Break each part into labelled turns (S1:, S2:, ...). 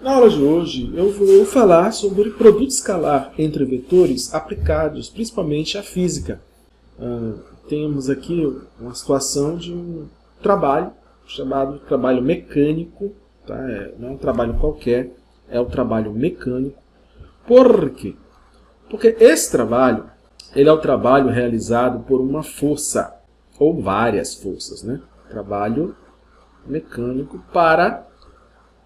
S1: Na aula de hoje eu vou falar sobre produto escalar entre vetores aplicados principalmente à física. Temos aqui uma situação de um trabalho chamado trabalho mecânico, tá? Não é um trabalho qualquer, é o trabalho mecânico. Por quê? Porque esse trabalho ele é o trabalho realizado por uma força, ou várias forças, né? Trabalho mecânico para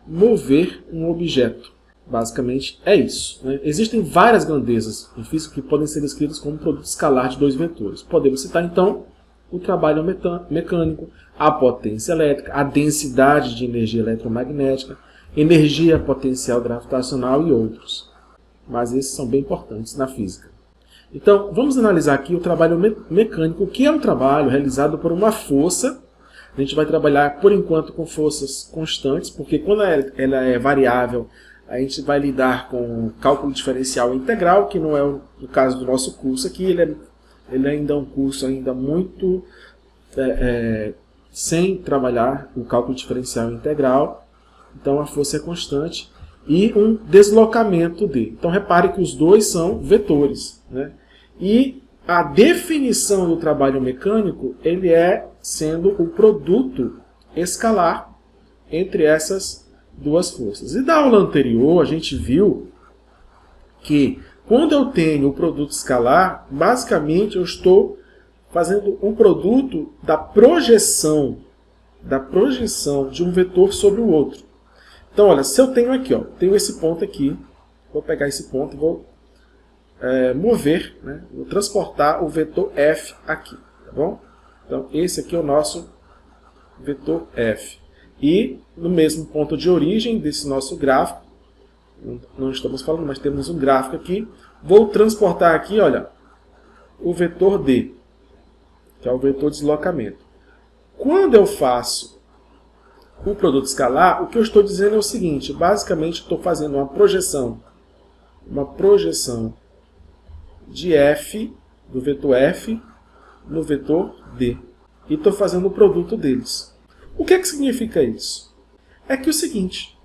S1: mover um objeto. Basicamente é isso, né? Existem várias grandezas em física que podem ser descritas como produto escalar de dois vetores. Podemos citar então o trabalho mecânico, a potência elétrica, a densidade de energia eletromagnética, energia potencial gravitacional e outros. Mas esses são bem importantes na física. Então, vamos analisar aqui o trabalho mecânico, que é um trabalho realizado por uma força. A gente vai trabalhar, por enquanto, com forças constantes, porque quando ela é variável, a gente vai lidar com cálculo diferencial integral, que não é o caso do nosso curso aqui. Ele ainda é um curso ainda muito sem trabalhar o cálculo diferencial integral. Então, a força é constante e um deslocamento de. Então, repare que os dois são vetores, né? E a definição do trabalho mecânico, ele é sendo o produto escalar entre essas duas forças. E da aula anterior, a gente viu que quando eu tenho o produto escalar, basicamente eu estou fazendo um produto da projeção de um vetor sobre o outro. Então, olha, se eu tenho aqui, tenho esse ponto aqui, vou pegar esse ponto e vou mover, né? Vou transportar o vetor F aqui, tá bom? Então, esse aqui é o nosso vetor F. E no mesmo ponto de origem desse nosso gráfico, não estamos falando, mas temos um gráfico aqui, vou transportar aqui, olha, o vetor D, que é o vetor deslocamento. Quando eu faço o produto escalar, o que eu estou dizendo é o seguinte, basicamente estou fazendo uma projeção de F, do vetor F, no vetor D. E estou fazendo o produto deles. O que significa isso? É que é o seguinte,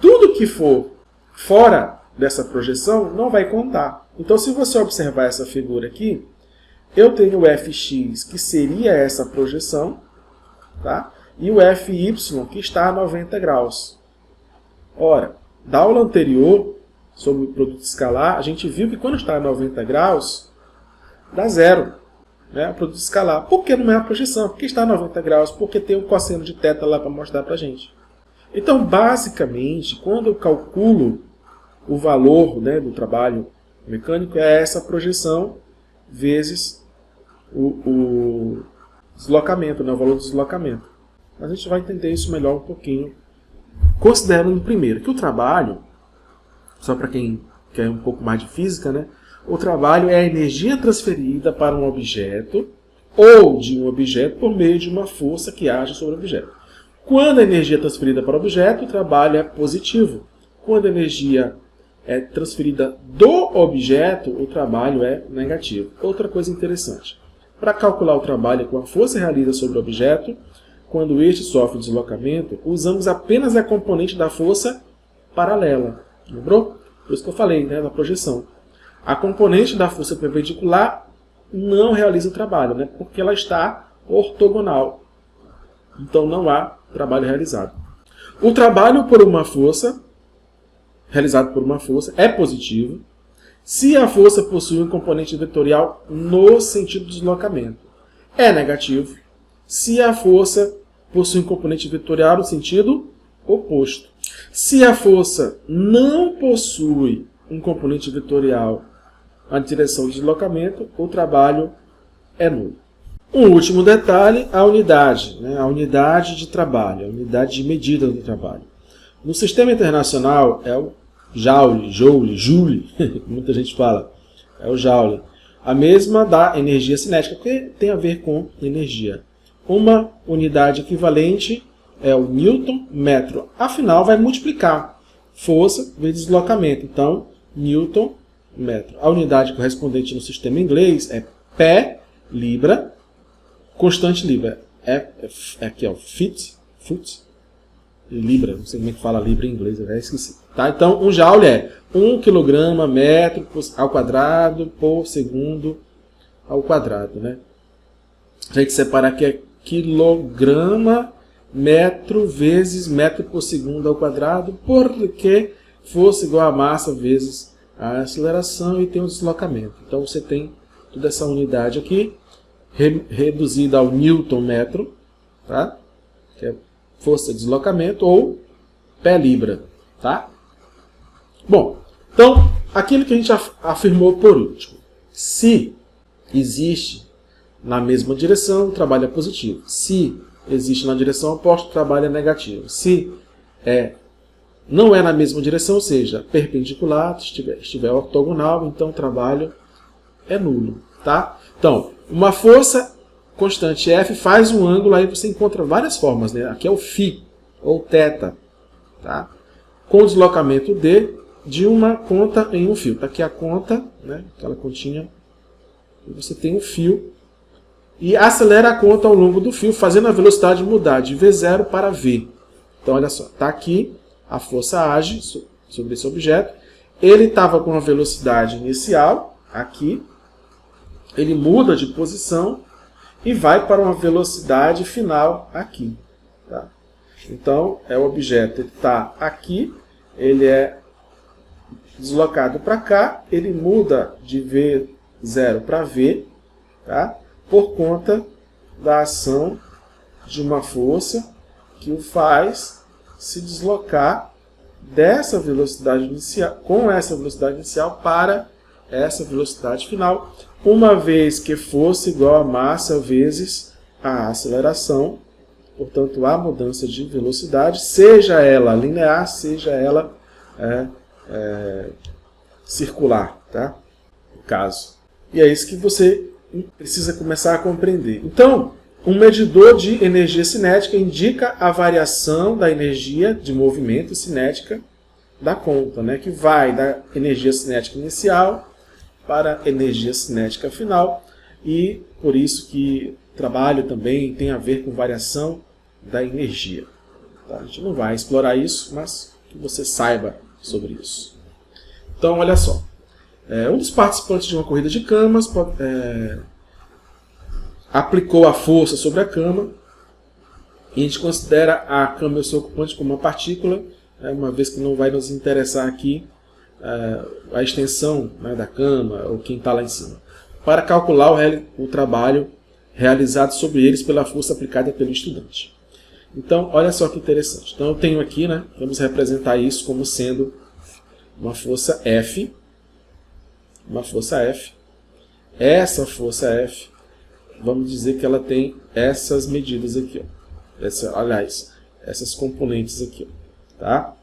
S1: tudo que for fora dessa projeção não vai contar. Então, se você observar essa figura aqui, eu tenho o Fx, que seria essa projeção, tá? E o Fy, que está a 90 graus. Ora, da aula anterior, sobre o produto escalar, a gente viu que quando está a 90 graus, dá zero, né? O produto escalar. Por que não é a projeção? Porque está a 90 graus, porque tem um cosseno de θ lá para mostrar para a gente. Então, basicamente, quando eu calculo o valor, né, do trabalho mecânico, é essa projeção vezes o deslocamento, né, o valor do deslocamento. Mas a gente vai entender isso melhor um pouquinho, considerando primeiro que o trabalho, só para quem quer um pouco mais de física, né? O trabalho é a energia transferida para um objeto ou de um objeto por meio de uma força que age sobre o objeto. Quando a energia é transferida para o objeto, o trabalho é positivo. Quando a energia é transferida do objeto, o trabalho é negativo. Outra coisa interessante. Para calcular o trabalho que a força realiza sobre o objeto, quando este sofre deslocamento, usamos apenas a componente da força paralela. Lembrou? Por isso que eu falei, né, da projeção. A componente da força perpendicular não realiza o trabalho, né, porque ela está ortogonal. Então não há trabalho realizado. O trabalho por uma força, realizado por uma força, é positivo se a força possui um componente vetorial no sentido do deslocamento. É negativo se a força possui um componente vetorial no sentido oposto. Se a força não possui um componente vetorial na direção do deslocamento, o trabalho é nulo. Um último detalhe, a unidade, né? A unidade de trabalho, a unidade de medida do trabalho. No sistema internacional é o Joule, Joule, muita gente fala, é o Joule. A mesma da energia cinética, que tem a ver com energia. Uma unidade equivalente é o Newton metro. Afinal, vai multiplicar força vezes deslocamento. Então, Newton metro. A unidade correspondente no sistema inglês é pé, libra, constante libra. É aqui, ó, foot, Libra, não sei como é que fala Libra em inglês, eu esqueci. Tá? Então, 1 joule é 1 kg metro ao quadrado por segundo ao quadrado, né? A gente separa aqui é quilograma metro vezes metro por segundo ao quadrado, porque força igual a massa vezes a aceleração e tem o deslocamento. Então você tem toda essa unidade aqui, reduzida ao Newton metro, tá? Que é força de deslocamento, ou pé libra. Tá? Bom, então, aquilo que a gente afirmou por último. Se existe na mesma direção, o trabalho é positivo. Se existe na direção oposta, o trabalho é negativo. Se não é na mesma direção, ou seja, perpendicular, estiver ortogonal, então o trabalho é nulo. Tá? Então, uma força constante F faz um ângulo, aí você encontra várias formas. Né? Aqui é o φ, ou θ. Tá? Com deslocamento D de uma conta em um fio. Está aqui a conta, né? Aquela continha. E você tem um fio. E acelera a conta ao longo do fio, fazendo a velocidade mudar de V0 para V. Então, olha só. Está aqui, a força age sobre esse objeto. Ele estava com a velocidade inicial, aqui. Ele muda de posição e vai para uma velocidade final aqui. Tá? Então, o objeto está aqui, ele é deslocado para cá, ele muda de V0 para V, tá? Por conta da ação de uma força que o faz se deslocar dessa velocidade inicial, com essa velocidade inicial para essa velocidade final, uma vez que força igual a massa vezes a aceleração. Portanto, a mudança de velocidade, seja ela linear, seja ela circular, tá? No caso. E é isso que você precisa começar a compreender. Então, um medidor de energia cinética indica a variação da energia de movimento cinética da conta, né? Que vai da energia cinética inicial para a energia cinética final. E por isso que trabalho também tem a ver com variação da energia. Tá? A gente não vai explorar isso, mas que você saiba sobre isso. Então, olha só. Um dos participantes de uma corrida de camas aplicou a força sobre a cama, e a gente considera a cama e o seu ocupante como uma partícula, uma vez que não vai nos interessar aqui a extensão, né, da cama ou quem está lá em cima, para calcular o trabalho realizado sobre eles pela força aplicada pelo estudante. Então, olha só que interessante. Então, eu tenho aqui, né, vamos representar isso como sendo uma força F. Uma força F. Essa força F, vamos dizer que ela tem essas medidas aqui. Ó. Aliás, essas componentes aqui. Ó, tá?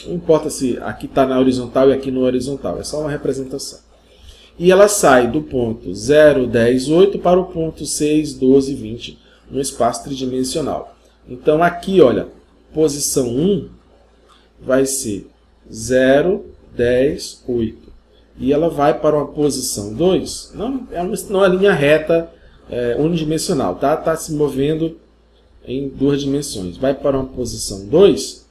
S1: Não importa se aqui está na horizontal e aqui no horizontal. É só uma representação. E ela sai do ponto 0, 10, 8 para o ponto 6, 12, 20 no espaço tridimensional. Então aqui, olha, posição 1 vai ser 0, 10, 8. E ela vai para uma posição 2, não é uma linha reta unidimensional, tá? Está se movendo em duas dimensões. Vai para uma posição 2,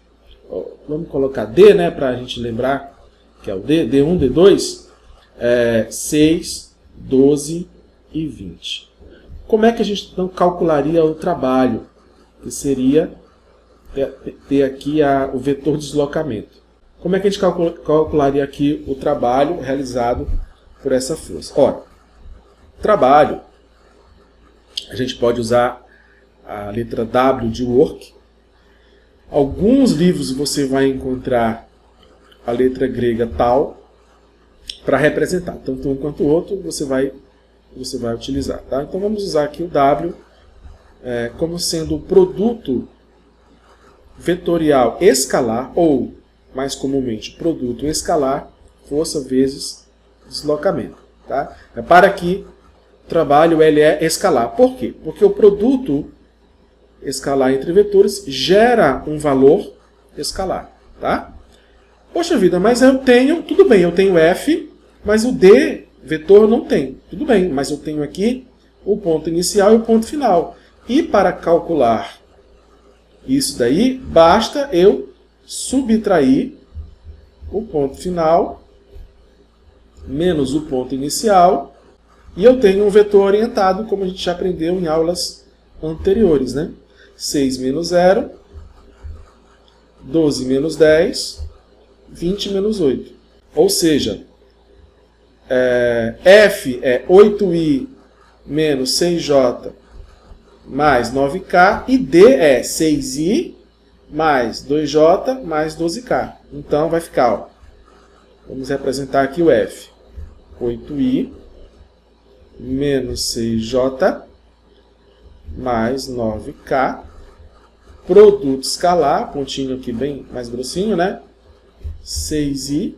S1: vamos colocar D, né, para a gente lembrar que é o D, D1, D2, 6, 12 e 20. Como é que a gente então calcularia o trabalho? Que seria ter aqui o vetor de deslocamento. Como é que a gente calcularia aqui o trabalho realizado por essa força? Ora, trabalho, a gente pode usar a letra W de work. Alguns livros você vai encontrar a letra grega tal para representar. Tanto um quanto o outro você vai utilizar. Tá? Então vamos usar aqui o W como sendo o produto vetorial escalar, ou mais comumente produto escalar, força vezes deslocamento. Tá? Repara que o trabalho ele é escalar. Por quê? Porque o produto escalar entre vetores gera um valor escalar. Tá? Poxa vida, mas eu tenho, tudo bem, eu tenho F, mas o D vetor não tem. Tudo bem, mas eu tenho aqui o ponto inicial e o ponto final. E para calcular Isso daí, basta eu subtrair o ponto final menos o ponto inicial e eu tenho um vetor orientado, como a gente já aprendeu em aulas anteriores, né? 6 menos 0, 12 menos 10, 20 menos 8. Ou seja, F é 8i menos 6j mais 9k e D é 6i mais 2j mais 12k. Então vai ficar, ó, vamos representar aqui o F. 8i menos 6j mais 9k, produto escalar, pontinho aqui bem mais grossinho, né? 6i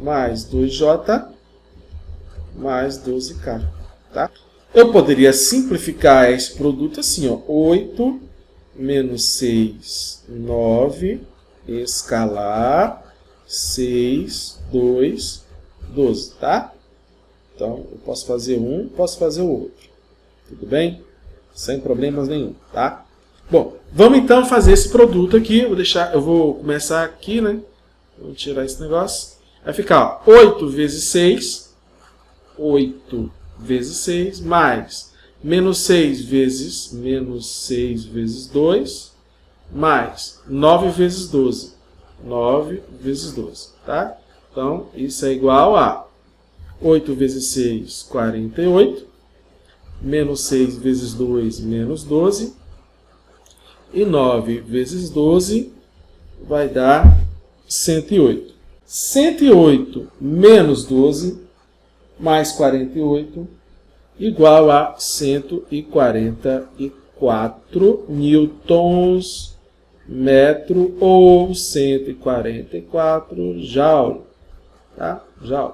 S1: mais 2j mais 12k, tá? Eu poderia simplificar esse produto assim, ó, 8 menos 6, 9, escalar, 6, 2, 12, tá? Então, eu posso fazer um, posso fazer o outro. Tudo bem? Sem problemas nenhum, tá? Bom, vamos então fazer esse produto aqui. Eu vou começar aqui, né? Vou tirar esse negócio. Vai ficar, ó, 8 vezes 6, 8 vezes 6, mais menos 6 vezes 2, mais 9 vezes 12. 9 vezes 12, tá? Então, isso é igual a 8 vezes 6, 48, menos 6 vezes 2, menos 12, e 9 vezes 12 vai dar 108. 108 menos 12 mais 48 igual a 144 newtons metro ou 144 joule, tá? Joule.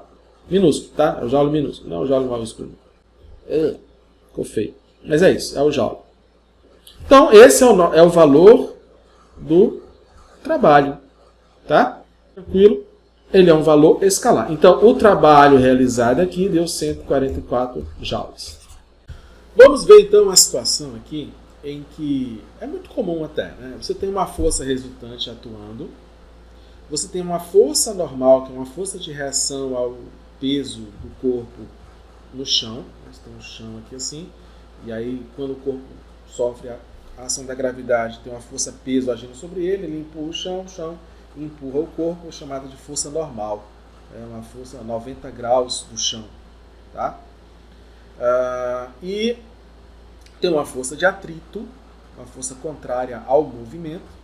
S1: Minúsculo, tá? É o joule minúsculo, não é o joule maiúsculo. Ficou feio. Mas é isso, é o joule. Então, esse é o valor do trabalho, tá? Tranquilo? Ele é um valor escalar. Então, o trabalho realizado aqui deu 144 joules. Vamos ver, então, uma situação aqui em que é muito comum até, né? Você tem uma força resultante atuando, você tem uma força normal, que é uma força de reação ao peso do corpo no chão. Você tem um chão aqui assim, e aí, quando o corpo sofre a ação da gravidade, tem uma força peso agindo sobre ele, ele empurra o chão empurra o corpo, chamada de força normal. É uma força a 90 graus do chão. Tá? E tem uma força de atrito, uma força contrária ao movimento.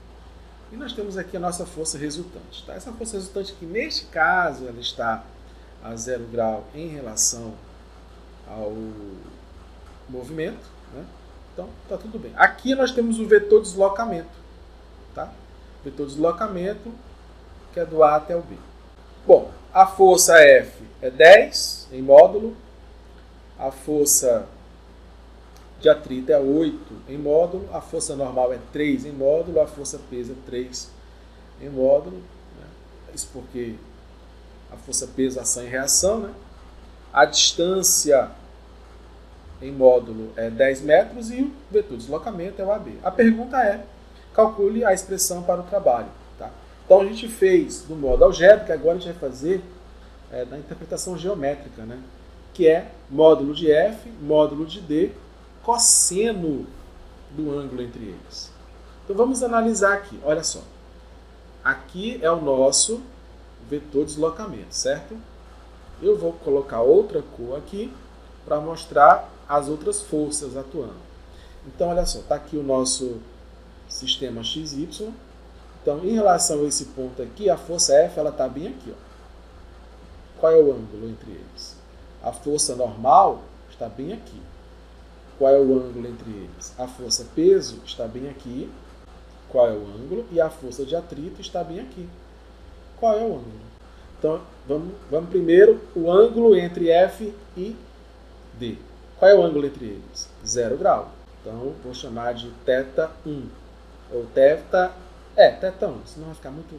S1: E nós temos aqui a nossa força resultante. Tá? Essa força resultante aqui, neste caso, ela está a 0 grau em relação ao movimento. Né? Então, está tudo bem. Aqui nós temos o vetor deslocamento. Tá? Vetor deslocamento, que é do A até o B. Bom, a força F é 10 em módulo, a força de atrito é 8 em módulo, a força normal é 3 em módulo, a força peso é 3 em módulo. Né? Isso porque a força peso, ação e reação. Né? A distância em módulo é 10 metros e o vetor deslocamento é o AB. A pergunta é, calcule a expressão para o trabalho. Tá? Então a gente fez do modo algébrico, agora a gente vai fazer da interpretação geométrica, né? Que é módulo de F, módulo de D, cosseno do ângulo entre eles. Então vamos analisar aqui, olha só. Aqui é o nosso vetor deslocamento, certo? Eu vou colocar outra cor aqui para mostrar as outras forças atuando. Então olha só, está aqui o nosso sistema XY. Então, em relação a esse ponto aqui, a força F está bem aqui. Ó. Qual é o ângulo entre eles? A força normal está bem aqui. Qual é o ângulo entre eles? A força peso está bem aqui. Qual é o ângulo? E a força de atrito está bem aqui. Qual é o ângulo? Então, vamos primeiro o ângulo entre F e D. Qual é o ângulo entre eles? 0 grau. Então, vou chamar de θ1. Ou θ1, senão vai ficar muito...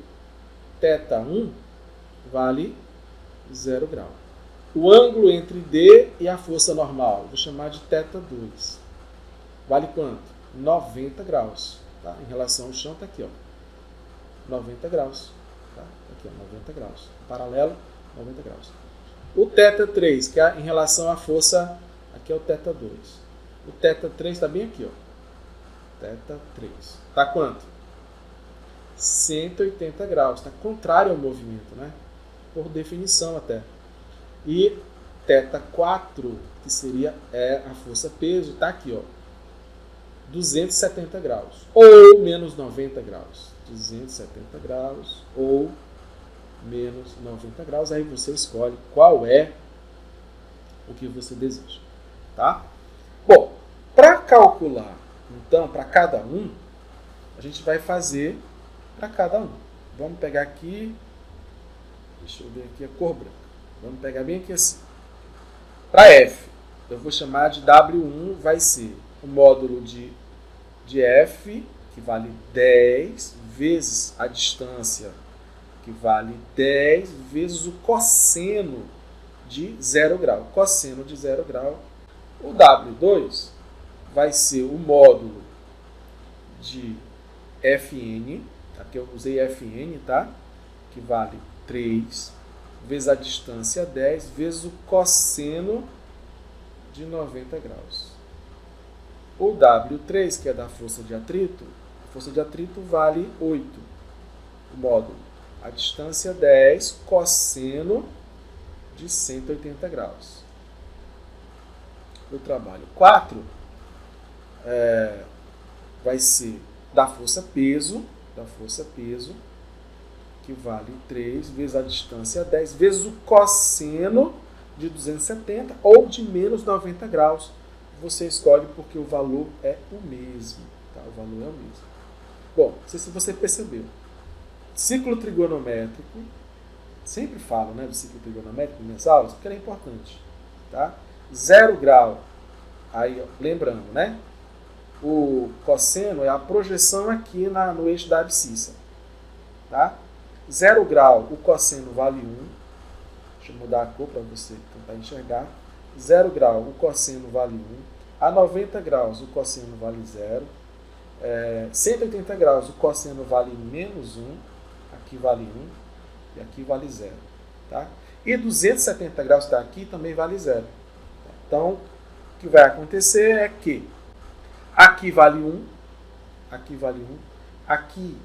S1: θ1 vale 0 grau. O ângulo entre D e a força normal, vou chamar de θ2. Vale quanto? 90 graus. Tá? Em relação ao chão está aqui, ó, 90 graus. Tá? Aqui, ó, 90 graus. Paralelo, 90 graus. O θ3, que é em relação à força, aqui é o θ2. O θ3 está bem aqui, ó. θ3. Está quanto? 180 graus. Está contrário ao movimento, né? Por definição até. E θ4, que seria a força-peso, está aqui, ó. 270 graus. Ou menos 90 graus. 270 graus ou menos 90 graus. Aí você escolhe qual é o que você deseja. Tá? Bom, para calcular, então, para cada um, a gente vai fazer para cada um. Vamos pegar aqui, deixa eu ver aqui a cor branca. Vamos pegar bem aqui assim. Para F, eu vou chamar de W1, vai ser o módulo de F, que vale 10, vezes a distância, que vale 10, vezes o cosseno de 0 grau. Cosseno de 0 grau. O W2 vai ser o módulo de Fn, aqui eu usei Fn, tá? Que vale 3, vezes a distância 10, vezes o cosseno de 90 graus. O W3, que é da força de atrito, a força de atrito vale 8, o módulo. A distância 10, cosseno de 180 graus. O trabalho 4 vai ser da força-peso, que vale 3, vezes a distância 10, vezes o cosseno de 270 ou de menos 90 graus. Você escolhe porque o valor é o mesmo. Tá? O valor é o mesmo. Bom, não sei se você percebeu. Ciclo trigonométrico, sempre falo, né, do ciclo trigonométrico nas minhas aulas, porque ele é importante. Tá? 0 grau, aí, ó, lembrando, né? O cosseno é a projeção aqui no eixo da abscissa. Tá? 0 grau, o cosseno vale 1. Deixa eu mudar a cor para você tentar enxergar. 0 grau, o cosseno vale 1. A 90 graus, o cosseno vale 0. 180 graus, o cosseno vale menos 1. Aqui vale 1. E aqui vale 0. Tá? E 270 graus está aqui também vale 0. Então, o que vai acontecer é que aqui vale 1. Aqui vale 1. Aqui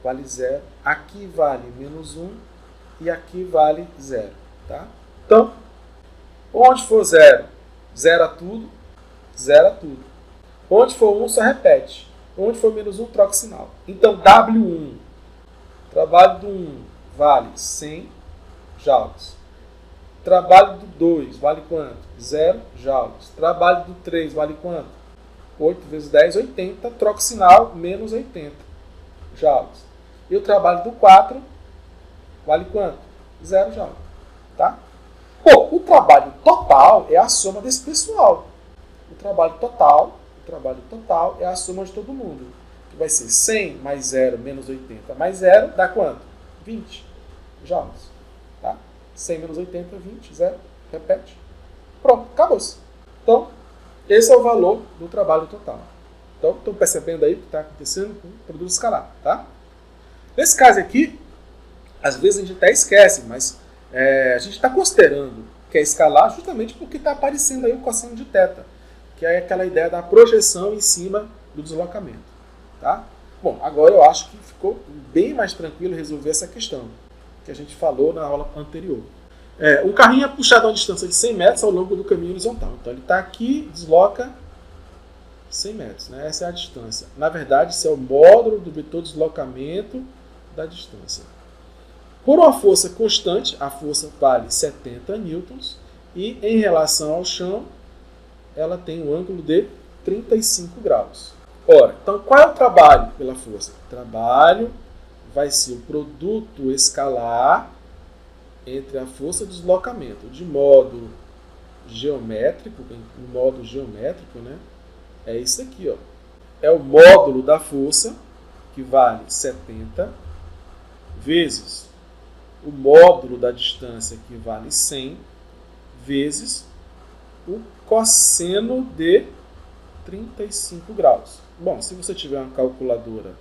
S1: vale 0. Aqui vale menos 1. E aqui vale 0. Tá? Então, onde for 0, zera tudo, zera tudo. Onde for 1, só repete. Onde for menos 1, troca o sinal. Então, W1, trabalho do 1, vale 100 joules. Trabalho do 2, vale quanto? 0 joules. Trabalho do 3, vale quanto? 8 vezes 10, 80. Troca o sinal, menos 80 joules. E o trabalho do 4, vale quanto? 0 joules. Tá? Bom, o trabalho total é a soma desse pessoal. O trabalho total é a soma de todo mundo. Que vai ser 100 mais 0 menos 80 mais 0 dá quanto? 20 joules. Tá? 100 menos 80, 20, 0. Repete. Pronto, acabou-se. Então, esse é o valor do trabalho total. Então, estão percebendo aí o que está acontecendo com o produto escalar. Tá? Nesse caso aqui, às vezes a gente até esquece, mas a gente está considerando que é escalar justamente porque está aparecendo aí o cosseno de θ, que é aquela ideia da projeção em cima do deslocamento. Tá? Bom, agora eu acho que ficou bem mais tranquilo resolver essa questão que a gente falou na aula anterior. Um carrinho é puxado a uma distância de 100 metros ao longo do caminho horizontal. Então ele está aqui, desloca 100 metros. Né? Essa é a distância. Na verdade, esse é o módulo do vetor deslocamento da distância. Por uma força constante, a força vale 70 newtons e em relação ao chão, ela tem um ângulo de 35 graus. Ora, então qual é o trabalho pela força? O trabalho vai ser o produto escalar entre a força de deslocamento de modo geométrico, em modo geométrico, né? É isso aqui, ó. É o módulo da força, que vale 70, vezes o módulo da distância, que vale 100, vezes o cosseno de 35 graus. Bom, se você tiver uma calculadora,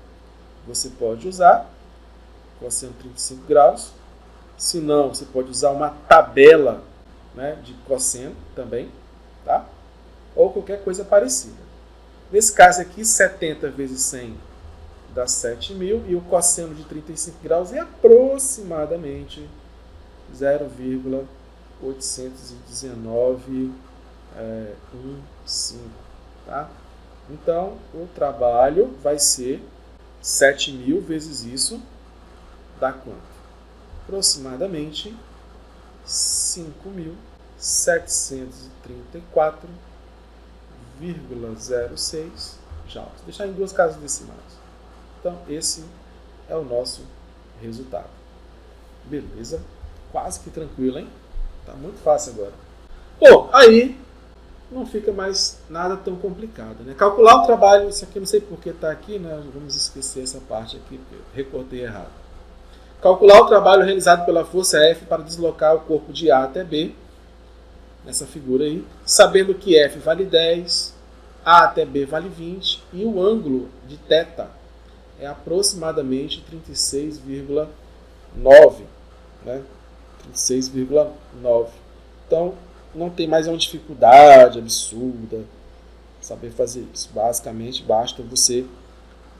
S1: você pode usar cosseno 35 graus. Se não, você pode usar uma tabela, né, de cosseno também, tá? Ou qualquer coisa parecida. Nesse caso aqui, 70 vezes 100 dá 7.000 e o cosseno de 35 graus é aproximadamente 0,819,15. Tá? Então, o trabalho vai ser 7.000 vezes isso, dá quanto? Aproximadamente 5.734,06 joules. Vou deixar em duas casas decimais. Então, esse é o nosso resultado. Beleza? Quase que tranquilo, hein? Tá muito fácil agora. Bom, aí não fica mais nada tão complicado, né? Calcular o trabalho, isso aqui eu não sei porque está aqui, né? Vamos esquecer essa parte aqui, porque eu recortei errado. Calcular o trabalho realizado pela força F para deslocar o corpo de A até B, nessa figura aí, sabendo que F vale 10, A até B vale 20 e o ângulo de θ é aproximadamente 36,9, né? 36,9. Então, não tem mais uma dificuldade absurda saber fazer isso. Basicamente, basta você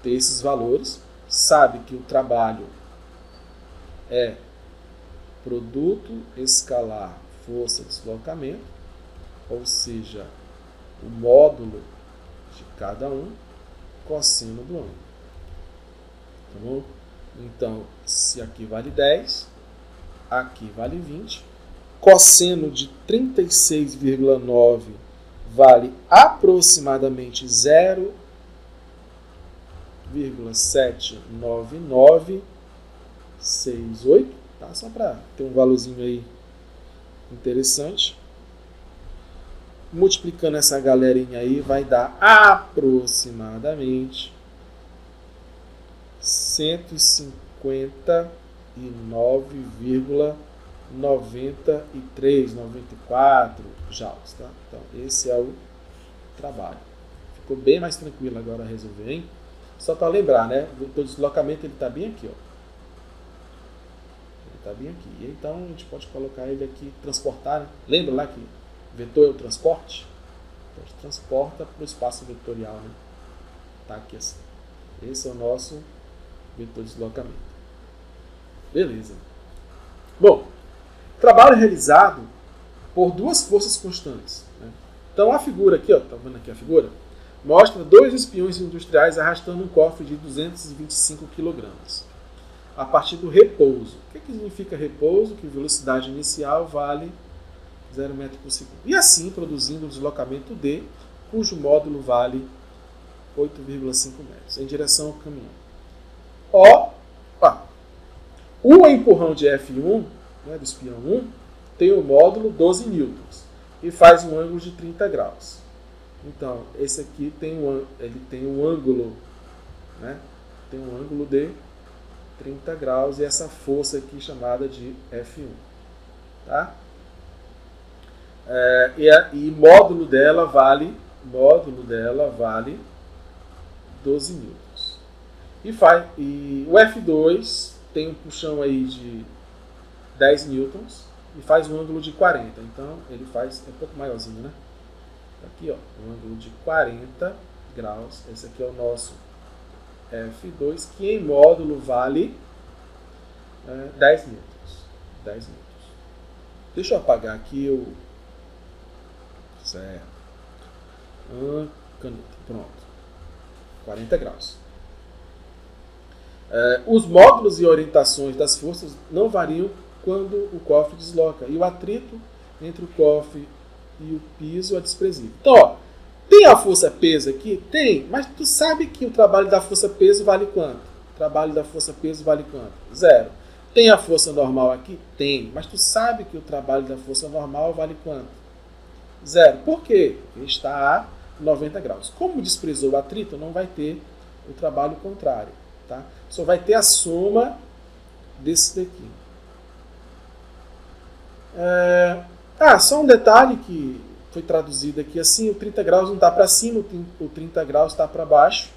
S1: ter esses valores, sabe que o trabalho é produto escalar força-deslocamento, ou seja, o módulo de cada um, cosseno do ângulo. Tá bom? Então, se aqui vale 10, aqui vale 20, cosseno de 36,9 vale aproximadamente 0,79968, tá? Só para ter um valorzinho aí interessante. Multiplicando essa galerinha aí, vai dar aproximadamente 159,93, 94 joules, tá? Então, esse é o trabalho. Ficou bem mais tranquilo agora a resolver, hein? Só para lembrar, né? O vetor de deslocamento ele está bem aqui, ó. Ele está bem aqui. E então a gente pode colocar ele aqui, transportar, né? Lembra lá que vetor é o transporte? Então a gente transporta para o espaço vetorial, né? Tá aqui assim. Esse é o nosso vetor de deslocamento. Beleza. Bom, trabalho realizado por duas forças constantes, né? Então a figura aqui, ó, tá vendo aqui a figura? Mostra dois espiões industriais arrastando um cofre de 225 kg a partir do repouso. O que significa repouso? Que velocidade inicial vale 0 metro por segundo. E assim produzindo o deslocamento D, cujo módulo vale 8,5 metros, em direção ao caminhão. O empurrão de F1, né, do espião 1, tem o módulo 12 newtons e faz um ângulo de 30 graus. Então, esse aqui ele tem um ângulo, né, tem um ângulo de 30 graus e essa força aqui chamada de F1. Tá? E módulo dela vale 12 newtons. E o F2 tem um puxão aí de 10 newtons e faz um ângulo de 40. Então, ele faz um pouco maiorzinho, né? Aqui, ó, um ângulo de 40 graus. Esse aqui é o nosso F2, que em módulo vale 10 newtons. 10 newtons. Deixa eu apagar aqui o... Certo. Caneta. Pronto. 40 graus. Os módulos e orientações das forças não variam quando o cofre desloca. E o atrito entre o cofre e o piso é desprezível. Então, ó, tem a força-peso aqui? Tem. Mas tu sabe que o trabalho da força-peso vale quanto? O trabalho da força-peso vale quanto? 0. Tem a força normal aqui? Tem. Mas tu sabe que o trabalho da força normal vale quanto? 0. Por quê? Porque está a 90 graus. Como desprezou o atrito, não vai ter o trabalho contrário. Tá? Só vai ter a soma desse daqui. Só um detalhe que foi traduzido aqui assim, o 30 graus não está para cima, o 30 graus está para baixo.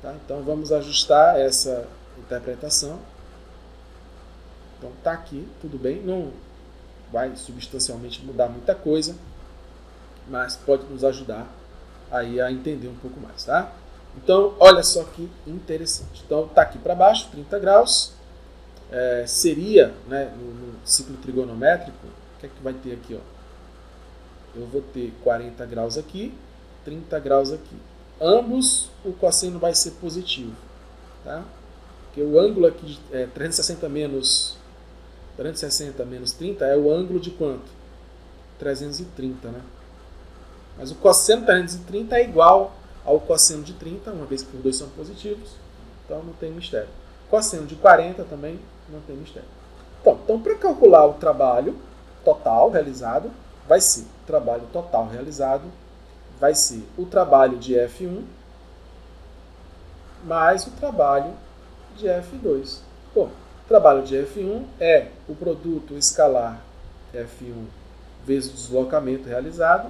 S1: Tá? Então vamos ajustar essa interpretação. Então está aqui, tudo bem, não vai substancialmente mudar muita coisa, mas pode nos ajudar aí a entender um pouco mais, tá? Então, olha só que interessante. Então, está aqui para baixo, 30 graus. Seria, né, no ciclo trigonométrico, o que é que vai ter aqui? Ó? Eu vou ter 40 graus aqui, 30 graus aqui. Ambos, o cosseno vai ser positivo. Tá? Porque o ângulo aqui, 360 menos 30 é o ângulo de quanto? 330, né? Mas o cosseno de 330 é igual ao cosseno de 30, uma vez que os dois são positivos, então não tem mistério. Cosseno de 40 também não tem mistério. Então para calcular o trabalho total realizado, vai ser o trabalho total realizado, vai ser o trabalho de F1 mais o trabalho de F2. Bom, o trabalho de F1 é o produto escalar F1 vezes o deslocamento realizado,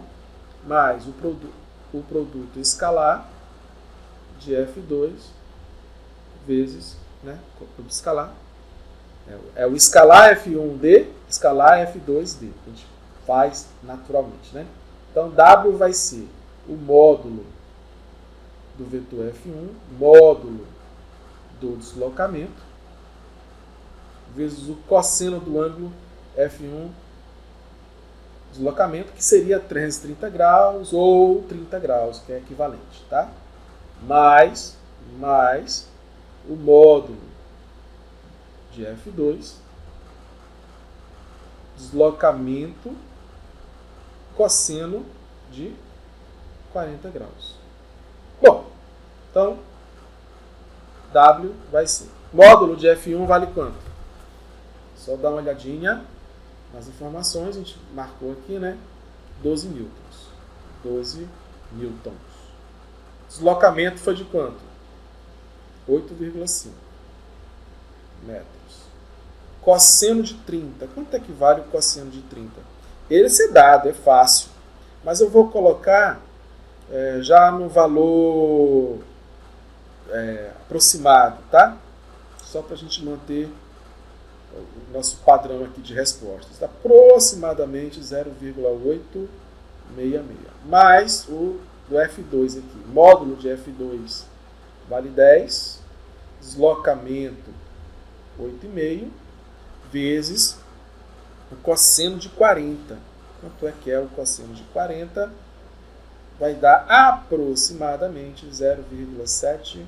S1: mais o produto escalar de F2 vezes, né, o produto escalar. É o escalar F1D, escalar F2D. A gente faz naturalmente, né? Então, W vai ser o módulo do vetor F1, módulo do deslocamento, vezes o cosseno do ângulo F1 deslocamento, que seria 330 graus ou 30 graus, que é equivalente, tá? Mais o módulo de F2, deslocamento, cosseno de 40 graus. Bom, então, W vai ser. Módulo de F1 vale quanto? Só dar uma olhadinha nas informações, a gente marcou aqui, né? 12 newtons. 12 newtons. Deslocamento foi de quanto? 8,5 metros. Cosseno de 30. Quanto é que vale o cosseno de 30? Ele ser dado, é fácil. Mas eu vou colocar já no valor aproximado, tá? Só para a gente manter o nosso padrão aqui de respostas. Aproximadamente 0,866. Mais o do F2 aqui. Módulo de F2 vale 10. Deslocamento 8,5. Vezes o cosseno de 40. Quanto é que é o cosseno de 40? Vai dar aproximadamente 0,766.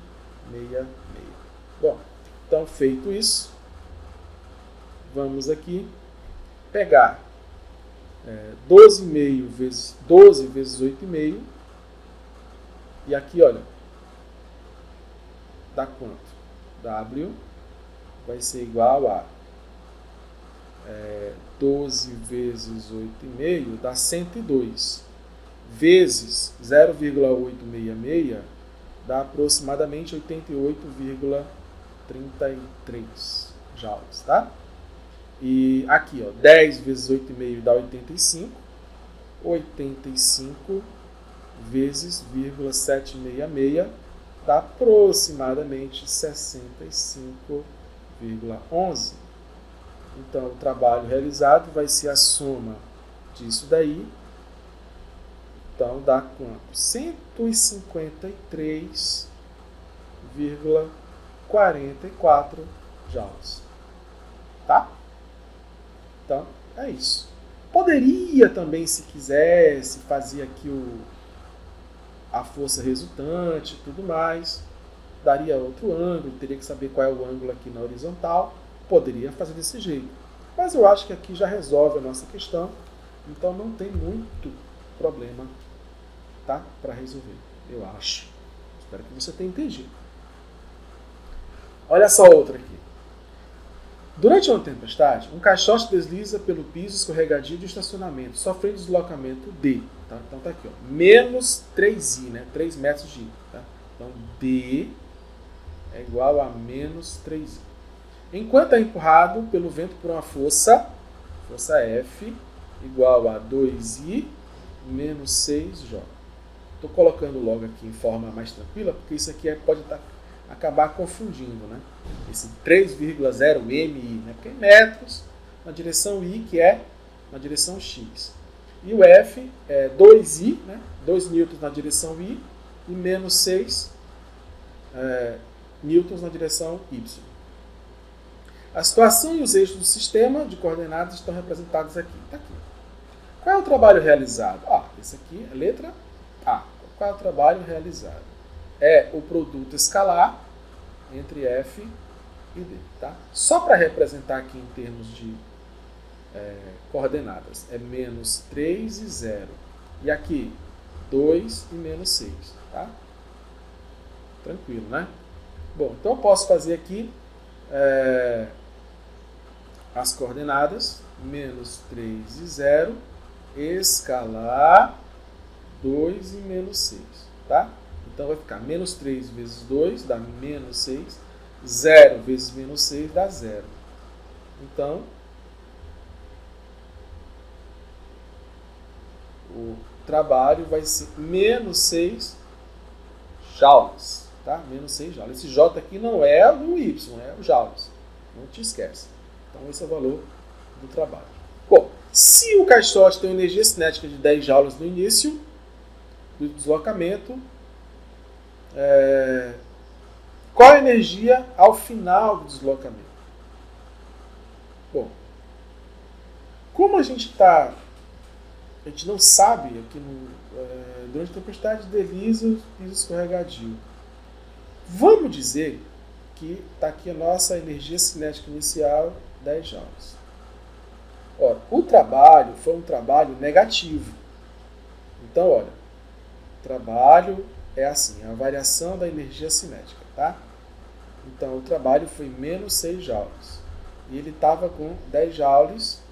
S1: Bom, então feito isso, vamos aqui pegar 12,5 vezes 12 vezes 8,5. E aqui, olha, dá quanto? W vai ser igual a 12 vezes 8,5 dá 102. Vezes 0,866 dá aproximadamente 88,33 joules, tá? E aqui, ó, 10 vezes 8,5 dá 85. 85 vezes 0,766 dá aproximadamente 65,11. Então, o trabalho realizado vai ser a soma disso daí. Então, dá quanto? 153,44 joules. Tá? Então, é isso. Poderia também, se quisesse, fazer aqui a força resultante e tudo mais. Daria outro ângulo, teria que saber qual é o ângulo aqui na horizontal. Poderia fazer desse jeito. Mas eu acho que aqui já resolve a nossa questão. Então, não tem muito problema, tá? Para resolver, eu acho. Espero que você tenha entendido. Olha só outra aqui. Durante uma tempestade, um caixote desliza pelo piso escorregadio de estacionamento, sofrendo deslocamento D. Tá? Então tá aqui, ó, menos 3i, né? 3 metros de I. Tá? Então D é igual a menos 3i. Enquanto é empurrado pelo vento por uma força F, igual a 2i menos 6J. Estou colocando logo aqui em forma mais tranquila, porque isso aqui pode acabar confundindo, né? Esse 3,0MI, né? Porque é metros na direção I, que é na direção X. E o F é 2I, né? 2 newtons na direção I, e menos 6 newtons na direção Y. A situação e os eixos do sistema de coordenadas estão representados aqui. Tá aqui. Qual é o trabalho realizado? Esse aqui é a letra A. Qual é o trabalho realizado? É o produto escalar entre F e D. Tá? Só para representar aqui em termos de coordenadas, é menos 3 e 0. E aqui, 2 e menos 6. Tá? Tranquilo, né? Bom, então eu posso fazer aqui as coordenadas, menos 3 e 0, escalar 2 e menos 6. Tá? Então vai ficar menos 3 vezes 2 dá menos 6, 0 vezes menos 6 dá 0. Então, o trabalho vai ser menos 6 joules. Tá? Menos 6 joules. Esse J aqui não é o Y, é o joules. Não te esquece. Então, esse é o valor do trabalho. Bom, se o caixote tem uma energia cinética de 10 joules no início do deslocamento, qual a energia ao final do deslocamento? Bom, como a gente não sabe aqui durante a tempestade de piso escorregadio, vamos dizer que está aqui a nossa energia cinética inicial, 10 joules. Ora, o trabalho foi um trabalho negativo. Então, olha, o trabalho é assim, a variação da energia cinética, tá? Então, o trabalho foi menos 6 joules. E ele estava com 10 joules,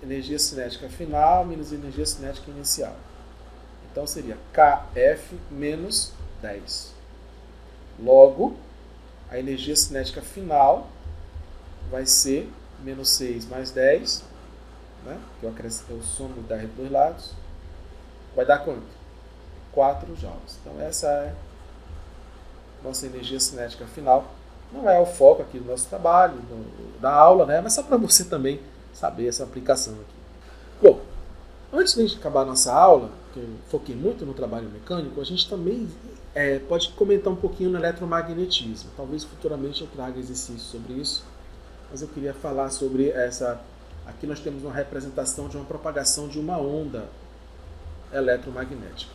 S1: energia cinética final menos energia cinética inicial. Então, seria Kf menos 10. Logo, a energia cinética final vai ser menos 6 mais 10, né? Que eu somo dos dois lados, vai dar quanto? 4 joules. Então, essa é a nossa energia cinética final. Não é o foco aqui do nosso trabalho, da aula, né? Mas só para você também saber essa aplicação aqui. Bom, antes de a gente acabar a nossa aula, que eu foquei muito no trabalho mecânico, a gente também pode comentar um pouquinho no eletromagnetismo. Talvez futuramente eu traga exercícios sobre isso, mas eu queria falar sobre essa. Aqui nós temos uma representação de uma propagação de uma onda eletromagnética.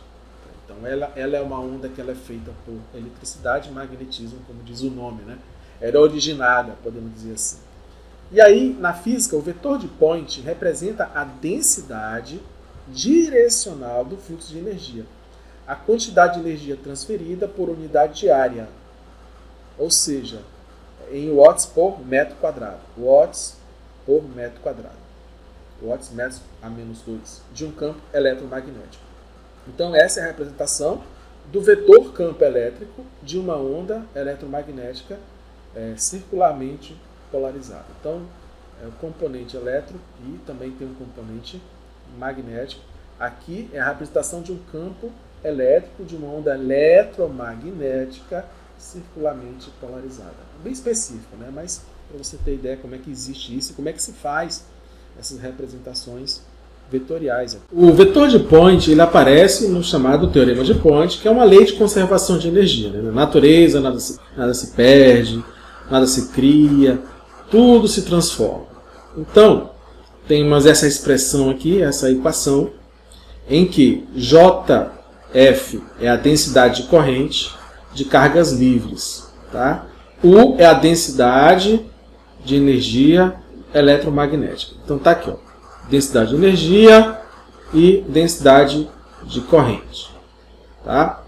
S1: Então ela é uma onda que ela é feita por eletricidade e magnetismo, como diz o nome, né? Era originada, podemos dizer assim. E aí, na física, o vetor de Point representa a densidade direcional do fluxo de energia, a quantidade de energia transferida por unidade de área, ou seja, em watts por metro quadrado. Watts por metro quadrado. Watts, metros a menos 2, de um campo eletromagnético. Então, essa é a representação do vetor campo elétrico de uma onda eletromagnética circularmente polarizada. Então, é o componente elétrico e também tem um componente magnético. Aqui é a representação de um campo elétrico de uma onda eletromagnética circularmente polarizada. Bem específico, né? Mas para você ter ideia como é que existe isso e como é que se faz essas representações vetoriais. O vetor de Point ele aparece no chamado teorema de Point, que é uma lei de conservação de energia. Né? Na natureza, nada se perde, nada se cria, tudo se transforma. Então, temos essa expressão aqui, essa equação, em que JF é a densidade de corrente de cargas livres. Tá? U é a densidade de energia eletromagnética. Então está aqui, ó, densidade de energia e densidade de corrente. Tá?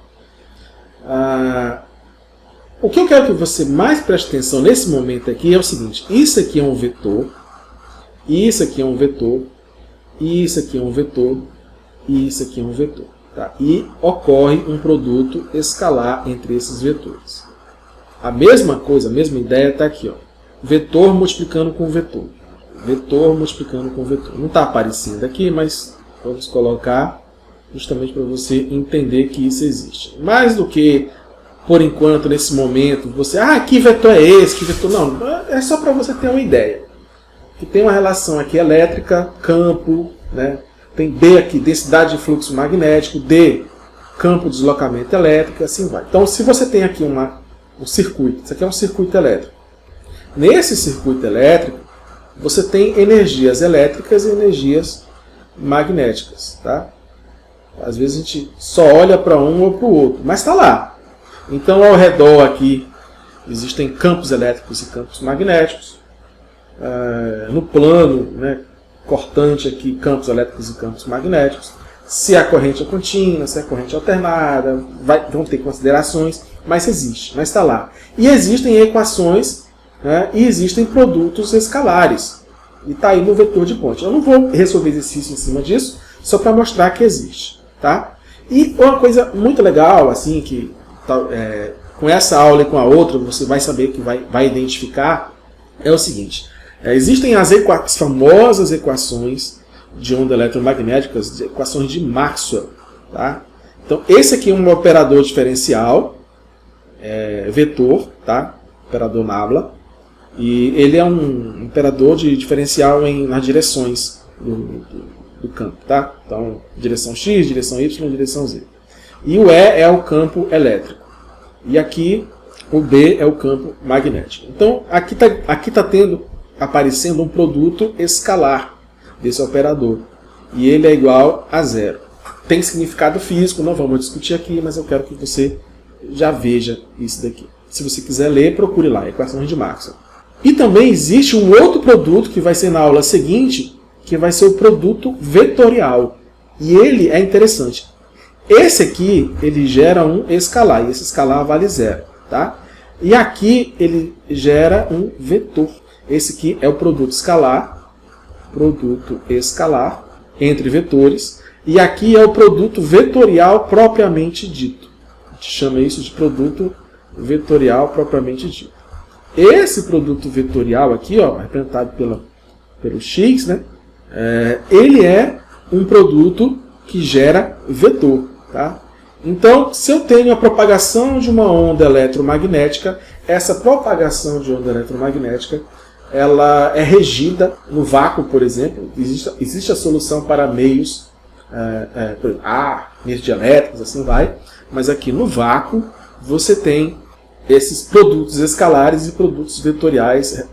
S1: O que eu quero que você mais preste atenção nesse momento aqui é o seguinte: isso aqui é um vetor, isso aqui é um vetor, isso aqui é um vetor, e isso aqui é um vetor. Tá? E ocorre um produto escalar entre esses vetores. A mesma coisa, a mesma ideia está aqui. Ó. Vetor multiplicando com vetor. Vetor multiplicando com vetor. Não está aparecendo aqui, mas Vamos colocar justamente para você entender que isso existe. Mais do que, por enquanto, nesse momento, você... que vetor é esse? Que vetor... Não, é só para você ter uma ideia. Que tem uma relação aqui elétrica, campo, né? Tem D aqui, densidade de fluxo magnético, D, campo de deslocamento elétrico, assim vai. Então, se você tem aqui um circuito, isso aqui é um circuito elétrico. Nesse circuito elétrico, você tem energias elétricas e energias magnéticas, tá? Às vezes a gente só olha para um ou para o outro, mas está lá. Então, ao redor aqui, existem campos elétricos e campos magnéticos. No plano, né, cortante aqui, campos elétricos e campos magnéticos. Se a corrente é contínua, se a corrente é alternada, vão ter considerações, mas existe, mas está lá. E existem equações, né, e existem produtos escalares. E está aí no vetor de ponte. Eu não vou resolver exercício em cima disso, só para mostrar que existe. Tá? E uma coisa muito legal, assim, que com essa aula e com a outra, você vai saber que vai identificar, é o seguinte. Existem as famosas equações de onda eletromagnéticas, equações de Maxwell. Tá? Então, esse aqui é um operador diferencial, vetor, tá? Operador nabla, e ele é um operador de diferencial nas direções do campo. Tá? Então, direção X, direção Y, direção Z. E o E é o campo elétrico. E aqui, o B é o campo magnético. Então, aqui tá aparecendo um produto escalar desse operador. E ele é igual a zero. Tem significado físico, não vamos discutir aqui, mas eu quero que você já veja isso daqui. Se você quiser ler, procure lá, equações de Maxwell. E também existe um outro produto que vai ser na aula seguinte, que vai ser o produto vetorial. E ele é interessante. Esse aqui, ele gera um escalar, e esse escalar vale zero. Tá? E aqui ele gera um vetor. Esse aqui é o produto escalar entre vetores, e aqui é o produto vetorial propriamente dito. A gente chama isso de produto vetorial propriamente dito. Esse produto vetorial aqui, ó, representado pelo X, né, ele é um produto que gera vetor. Tá? Então, se eu tenho a propagação de uma onda eletromagnética, essa propagação de onda eletromagnética ela é regida no vácuo, por exemplo. Existe a solução para meios, meios dielétricos, assim vai. Mas aqui no vácuo você tem esses produtos escalares e produtos vetoriais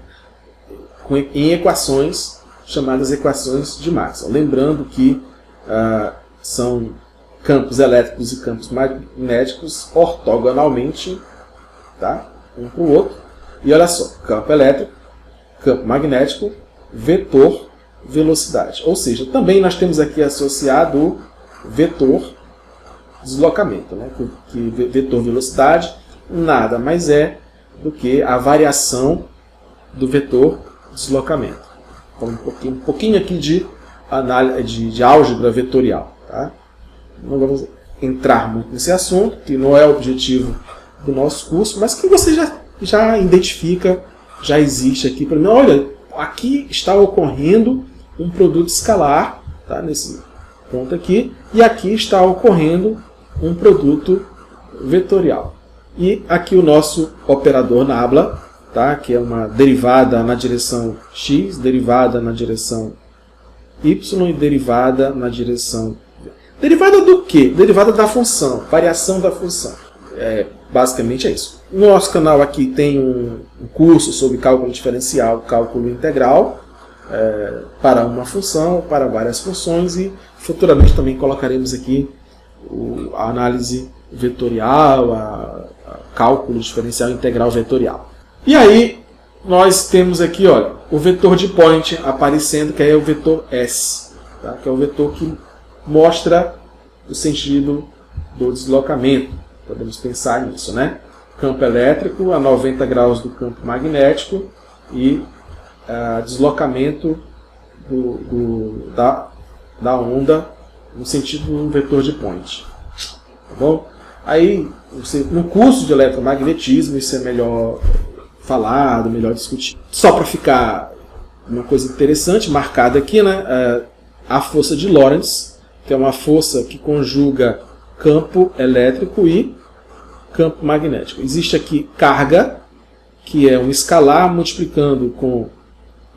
S1: em equações chamadas equações de Maxwell. Lembrando que são campos elétricos e campos magnéticos ortogonalmente, tá? Um para o outro. E olha só, campo elétrico, campo magnético, vetor, velocidade. Ou seja, também nós temos aqui associado o vetor deslocamento. Né? Que vetor velocidade nada mais é do que a variação do vetor deslocamento. Então, um pouquinho aqui de análise de álgebra vetorial. Tá? Não vamos entrar muito nesse assunto, que não é o objetivo do nosso curso, mas que você já identifica, já existe aqui para mim. Olha, aqui está ocorrendo um produto escalar, tá, nesse ponto aqui, e aqui está ocorrendo um produto vetorial. E aqui o nosso operador nabla, tá, que é uma derivada na direção x, derivada na direção y e derivada na direção v. Derivada do quê? Derivada da função, variação da função. Basicamente é isso. No nosso canal aqui tem um curso sobre cálculo diferencial, cálculo integral, para uma função, para várias funções, e futuramente também colocaremos aqui a análise vetorial, a cálculo diferencial integral vetorial. E aí nós temos aqui, olha, o vetor de point aparecendo, que é o vetor S, tá? Que é o vetor que mostra o sentido do deslocamento. Podemos pensar nisso, né? Campo elétrico a 90 graus do campo magnético e deslocamento da onda no sentido do vetor de point. Tá bom? Aí, no curso de eletromagnetismo, isso é melhor falado, melhor discutido. Só para ficar uma coisa interessante, marcada aqui, né? A força de Lorentz que é uma força que conjuga campo elétrico e campo magnético. Existe aqui carga, que é um escalar multiplicando com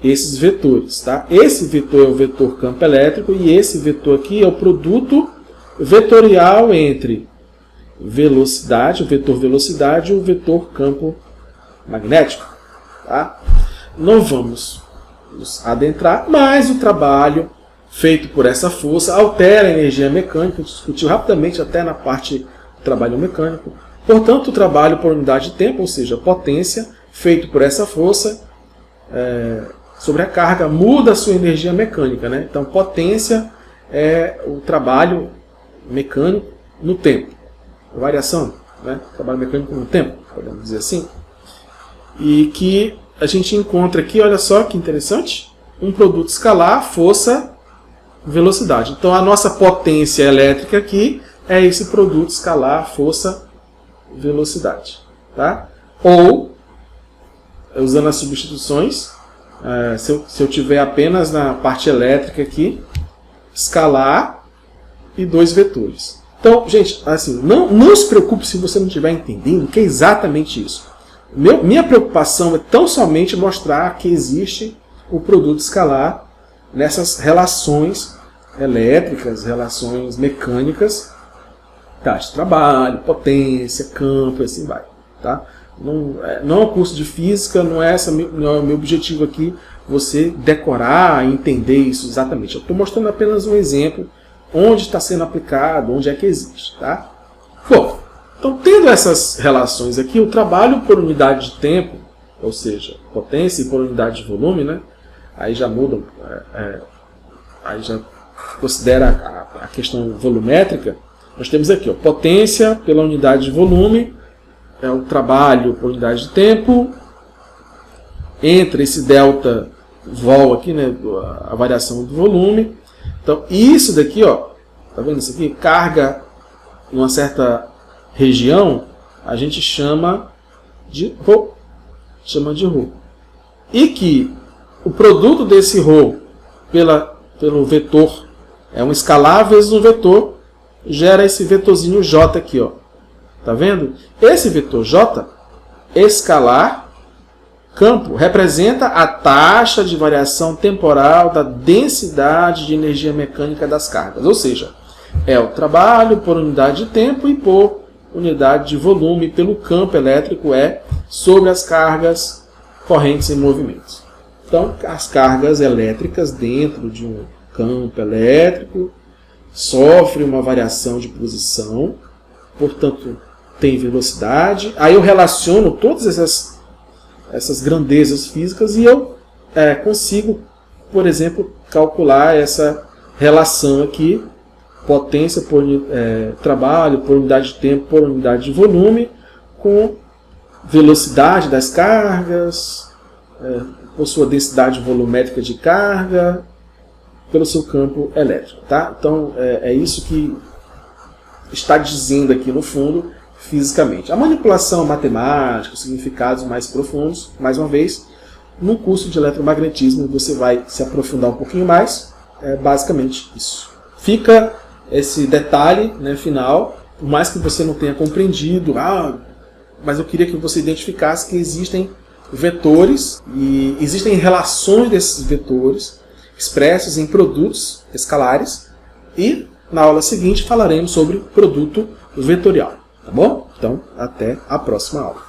S1: esses vetores. Tá? Esse vetor é o vetor campo elétrico e esse vetor aqui é o produto vetorial entre velocidade, o vetor velocidade e o vetor campo magnético. Tá? Não vamos nos adentrar, mas o trabalho feito por essa força altera a energia mecânica, discutiu rapidamente até na parte do trabalho mecânico. Portanto, o trabalho por unidade de tempo, ou seja, potência, feito por essa força sobre a carga, muda a sua energia mecânica. Né? Então, potência é o trabalho mecânico no tempo. A variação, né? Trabalho mecânico no tempo, podemos dizer assim. E que a gente encontra aqui, olha só que interessante, um produto escalar, força, velocidade. Então, a nossa potência elétrica aqui é esse produto escalar, força, velocidade. Tá? Ou, usando as substituições, se eu tiver apenas na parte elétrica aqui, escalar e dois vetores. Então, gente, assim, não se preocupe se você não estiver entendendo que é exatamente isso. Minha preocupação é tão somente mostrar que existe o produto escalar nessas relações elétricas, relações mecânicas, taxa de trabalho, potência, campo, e assim vai. Tá? Não é um curso de física, não é o meu objetivo aqui você decorar e entender isso exatamente. Eu estou mostrando apenas um exemplo onde está sendo aplicado, onde é que existe. Tá? Bom, então tendo essas relações aqui, o trabalho por unidade de tempo, ou seja, potência e por unidade de volume, né? Aí já muda, aí já considera a questão volumétrica. Nós temos aqui, ó, potência pela unidade de volume, é o trabalho por unidade de tempo, entre esse delta vol aqui, né, a variação do volume. Então, isso daqui, ó, tá vendo isso aqui? Carga em uma certa região, a gente chama de ρ. E que o produto desse ρ pelo vetor é um escalar vezes um vetor, gera esse vetorzinho J aqui, ó. Tá vendo? Esse vetor J, escalar, campo, representa a taxa de variação temporal da densidade de energia mecânica das cargas. Ou seja, é o trabalho por unidade de tempo e por unidade de volume pelo campo elétrico sobre as cargas correntes em movimento. Então, as cargas elétricas dentro de um campo elétrico sofrem uma variação de posição, portanto, tem velocidade. Aí eu relaciono todas essas grandezas físicas e eu consigo, por exemplo, calcular essa relação aqui, potência por trabalho, por unidade de tempo, por unidade de volume, com velocidade das cargas, por sua densidade volumétrica de carga, pelo seu campo elétrico. Tá? Então, é isso que está dizendo aqui no fundo, fisicamente. A manipulação matemática, os significados mais profundos, mais uma vez, no curso de eletromagnetismo você vai se aprofundar um pouquinho mais, é basicamente isso. Fica esse detalhe, né, final, por mais que você não tenha compreendido, mas eu queria que você identificasse que existem vetores e existem relações desses vetores expressos em produtos escalares e na aula seguinte falaremos sobre produto vetorial. Tá bom? Então, até a próxima aula.